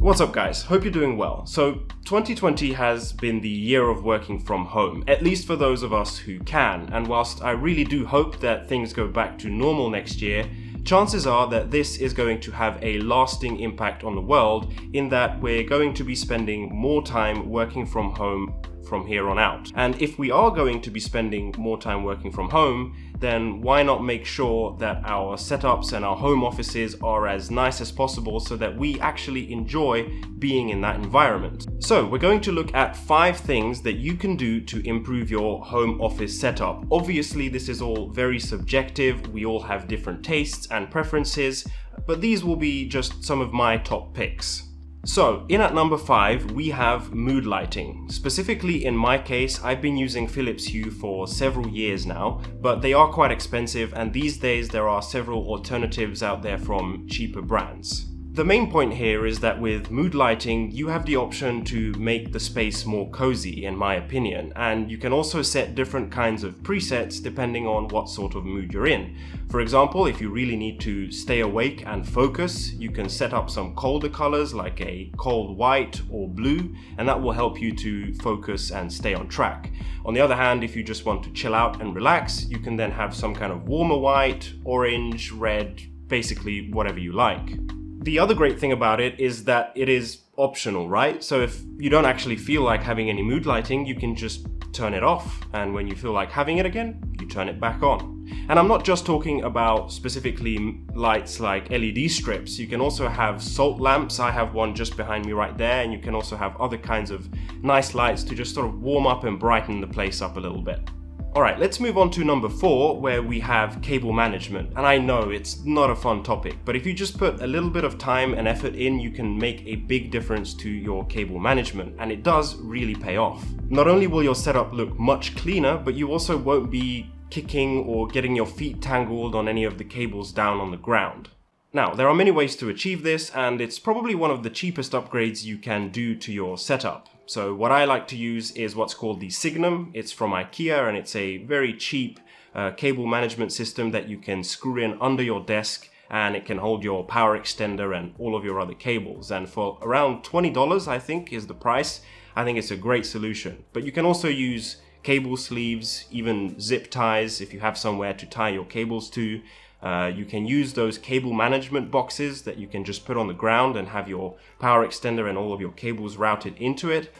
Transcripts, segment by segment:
What's up guys, hope you're doing well. So 2020 has been the year of working from home, at least for those of us who can, and whilst I really do hope that things go back to normal next year, chances are that this is going to have a lasting impact on the world in that we're going to be spending more time working from home from here on out. And if we are going to be spending more time working from home, then why not make sure that our setups and our home offices are as nice as possible so that we actually enjoy being in that environment. So we're going to look at 5 things that you can do to improve your home office setup. Obviously, this is all very subjective. We all have different tastes and preferences, but these will be just some of my top picks. So, in at number 5, we have mood lighting. Specifically in my case, I've been using Philips Hue for several years now, but they are quite expensive and these days there are several alternatives out there from cheaper brands. The main point here is that with mood lighting, you have the option to make the space more cozy, in my opinion, and you can also set different kinds of presets depending on what sort of mood you're in. For example, if you really need to stay awake and focus, you can set up some colder colors like a cold white or blue, and that will help you to focus and stay on track. On the other hand, if you just want to chill out and relax, you can then have some kind of warmer white, orange, red, basically whatever you like. The other great thing about it is that it is optional, right? So if you don't actually feel like having any mood lighting, you can just turn it off. And when you feel like having it again, you turn it back on. And I'm not just talking about specifically lights like LED strips. You can also have salt lamps. I have one just behind me right there. And you can also have other kinds of nice lights to just sort of warm up and brighten the place up a little bit. Alright, let's move on to number 4, where we have cable management. And I know it's not a fun topic, but if you just put a little bit of time and effort in, you can make a big difference to your cable management, and it does really pay off. Not only will your setup look much cleaner, but you also won't be kicking or getting your feet tangled on any of the cables down on the ground. Now, there are many ways to achieve this, and it's probably one of the cheapest upgrades you can do to your setup. So what I like to use is what's called the Signum. It's from IKEA and it's a very cheap cable management system that you can screw in under your desk, and it can hold your power extender and all of your other cables. And for around $20, I think, is the price. I think it's a great solution. But you can also use cable sleeves, even zip ties if you have somewhere to tie your cables to. You can use those cable management boxes that you can just put on the ground and have your power extender and all of your cables routed into it.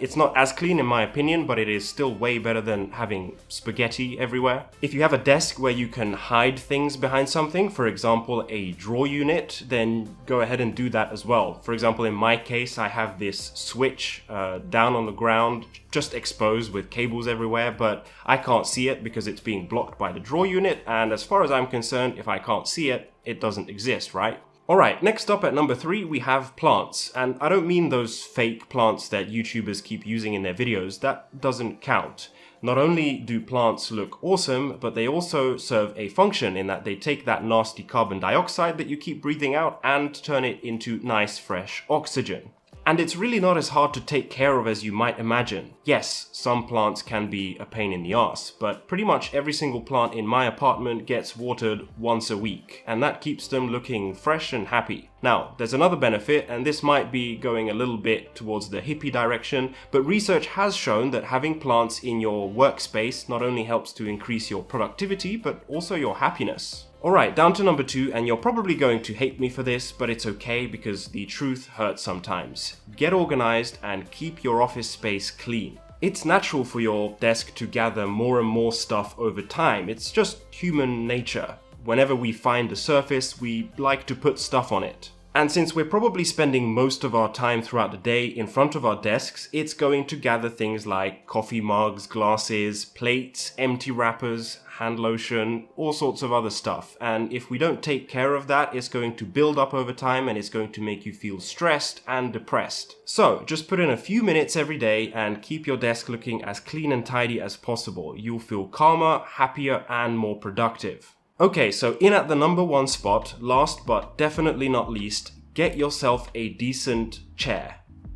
It's not as clean in my opinion, but it is still way better than having spaghetti everywhere. If you have a desk where you can hide things behind something, for example a drawer unit, then go ahead and do that as well. For example, in my case, I have this switch down on the ground, just exposed with cables everywhere, but I can't see it because it's being blocked by the drawer unit, and as far as I'm concerned, if I can't see it, it doesn't exist, right? Alright, next up at number 3, we have plants. And I don't mean those fake plants that YouTubers keep using in their videos. That doesn't count. Not only do plants look awesome, but they also serve a function in that they take that nasty carbon dioxide that you keep breathing out and turn it into nice, fresh oxygen. And it's really not as hard to take care of as you might imagine. Yes, some plants can be a pain in the ass, but pretty much every single plant in my apartment gets watered once a week, and that keeps them looking fresh and happy. Now, there's another benefit, and this might be going a little bit towards the hippie direction, but research has shown that having plants in your workspace not only helps to increase your productivity, but also your happiness. Alright, down to number 2, and you're probably going to hate me for this, but it's okay because the truth hurts sometimes. Get organized and keep your office space clean. It's natural for your desk to gather more and more stuff over time. It's just human nature. Whenever we find a surface, we like to put stuff on it. And since we're probably spending most of our time throughout the day in front of our desks, it's going to gather things like coffee mugs, glasses, plates, empty wrappers, hand lotion, all sorts of other stuff. And if we don't take care of that, it's going to build up over time and it's going to make you feel stressed and depressed. So just put in a few minutes every day and keep your desk looking as clean and tidy as possible. You'll feel calmer, happier, and more productive. Okay, so in at the number 1 spot, last but definitely not least, get yourself a decent chair.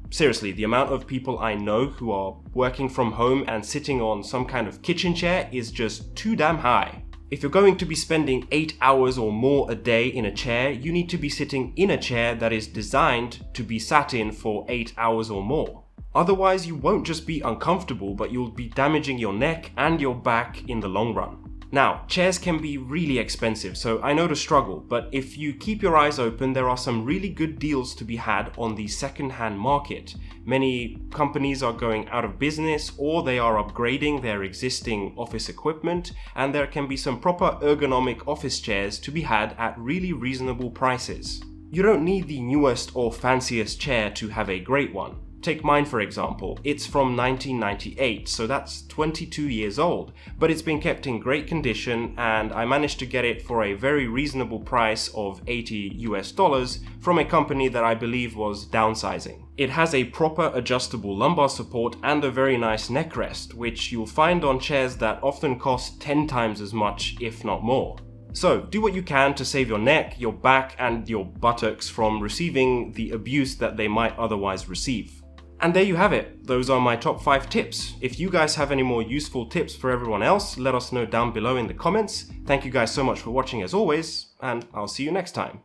Seriously, the amount of people I know who are working from home and sitting on some kind of kitchen chair is just too damn high. If you're going to be spending 8 hours or more a day in a chair, you need to be sitting in a chair that is designed to be sat in for 8 hours or more. Otherwise, you won't just be uncomfortable, but you'll be damaging your neck and your back in the long run. Now, chairs can be really expensive, so I know the struggle, but if you keep your eyes open, there are some really good deals to be had on the second-hand market. Many companies are going out of business or they are upgrading their existing office equipment, and there can be some proper ergonomic office chairs to be had at really reasonable prices. You don't need the newest or fanciest chair to have a great one. Take mine for example. It's from 1998, so that's 22 years old, but it's been kept in great condition and I managed to get it for a very reasonable price of $80 from a company that I believe was downsizing. It has a proper adjustable lumbar support and a very nice neck rest, which you'll find on chairs that often cost 10 times as much, if not more. So, do what you can to save your neck, your back, and your buttocks from receiving the abuse that they might otherwise receive. And there you have it. Those are my top 5 tips. If you guys have any more useful tips for everyone else, let us know down below in the comments. Thank you guys so much for watching as always, and I'll see you next time.